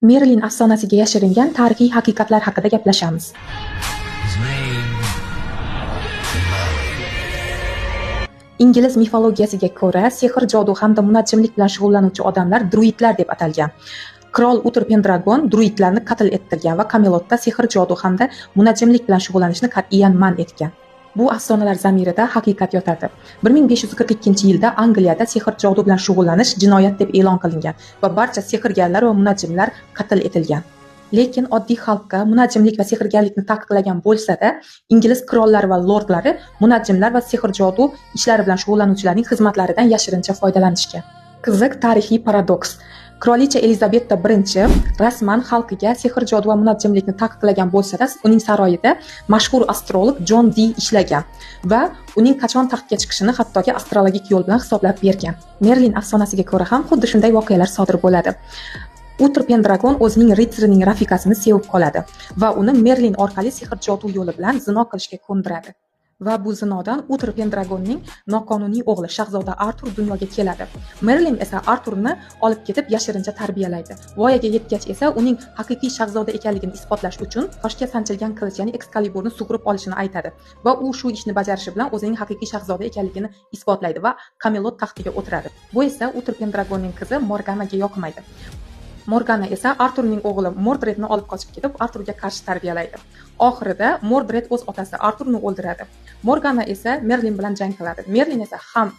Merlin afsonasiga yashiringan tarixiy haqiqatlar haqida gaplashamiz. Ingliz mifologiyasiga ko'ra, sehr, jodu hamda munajjimlik bilan shug'ullanuvchi odamlar druidlar deb atalgan. Qirol Uther Pendragon druidlarni qatl ettirgan va Kamelotda sehr, jodu hamda munajjimlik bilan shug'ullanishni qat'iyan man etgan. Bu afsonalar zamirida haqiqat yotadi. 1542-yilda Angliyada sehr, jodu bilan shug'ullanish jinoyat deb e'lon qilingan va barcha sehrgarlar va munajjimlar qatl etilgan. Lekin oddiy xalqqa munajjimlik va sehrgarlikni taqiqlagan bo'lsa-da, Ingliz qirollari va lordlari munajjimlar va sehr, jodu ishlari bilan shug'ullanuvchilarning xizmatlaridan yashirincha foydalanishgan. Qiziq tarixiy paradoks. Qirolicha Elizabeta I rasman xalqiga sehr, jodu va munajjimlikni taqiqlagan bo'lsa-da, uning saroyida mashhur astrolog John Dee ishlagan va uning qachon taxtga chiqishini hattoki astrologik yo'l bilan hisoblab bergan. Merlin afsonasiga ko'ra ham xuddi shunday voqealar sodir bo'ladi. Uther Pendragon o'zining ritsarining rafiqasini sevib qoladi va uni Merlin orqali sehr, jodu yo'li bilan zino qilishga ko'ndiradi. Va bu zinodan Uther Pendragonning noqonuniy o'g'li shahzoda Artur dunyoga keladi. Merlin esa Arturni olib ketib yashirincha tarbiyalaydi. Voyaga yetgach esa uning haqiqiy shahzoda ekanligini isbotlash uchun toshga sanchilgan qilich, ya'ni Excaliburni sug'urib olishini aytadi va u shu ishni bajarishi bilan o'zining haqiqiy shahzoda ekanligini isbotlaydi va Camelot taxtiga o'tiradi. Bu esa Uther Pendragonning qizi Morganaga yoqmaydi. Morgana esa Arturning o'g'li Mordredni olib qochib ketib, Arturga qarshi tarbiyalaydi. Oxirida Mordred o'z otasi Arturni o'ldiradi. Morgana esa Merlin bilan jang qiladi. Merlin esa ham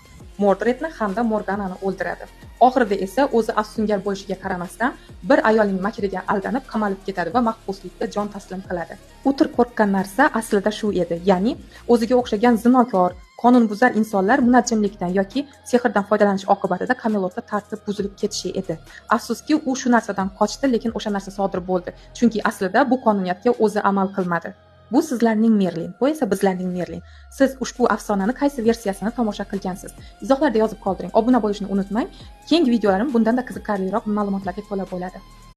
Mordredni hamda Morganani o'ldiradi. Oxirida esa o'zi afsungar bo'lishiga qaramasdan bir ayolning makriga aldanib qamalib ketadi va mahbuslikda jon taslim qiladi. Uther qo'rqgan narsa aslida shu edi, ya'ni o'ziga o'xshagan zinokor, qonunbuzar insonlar munajjimlikdan yoki sehrdan foydalanish oqibatida Camelotda tartib buzilib ketishi edi. Afsuski, u shu narsadan qochdi, lekin o'sha narsa sodir bo'ldi. Chunki aslida bu qonuniyatga o'zi amal qilmadi. Bu sizlarning Merlin, bu esa bizlarning Merlin. Siz ushbu afsonani qaysi versiyasini tomosha qilgansiz? Izohlarda yozib qoldiring. Obuna bo'lishni unutmang. Keyingi videolarim bundanda qiziqarliroq ma'lumotlarga to'la bo'ladi.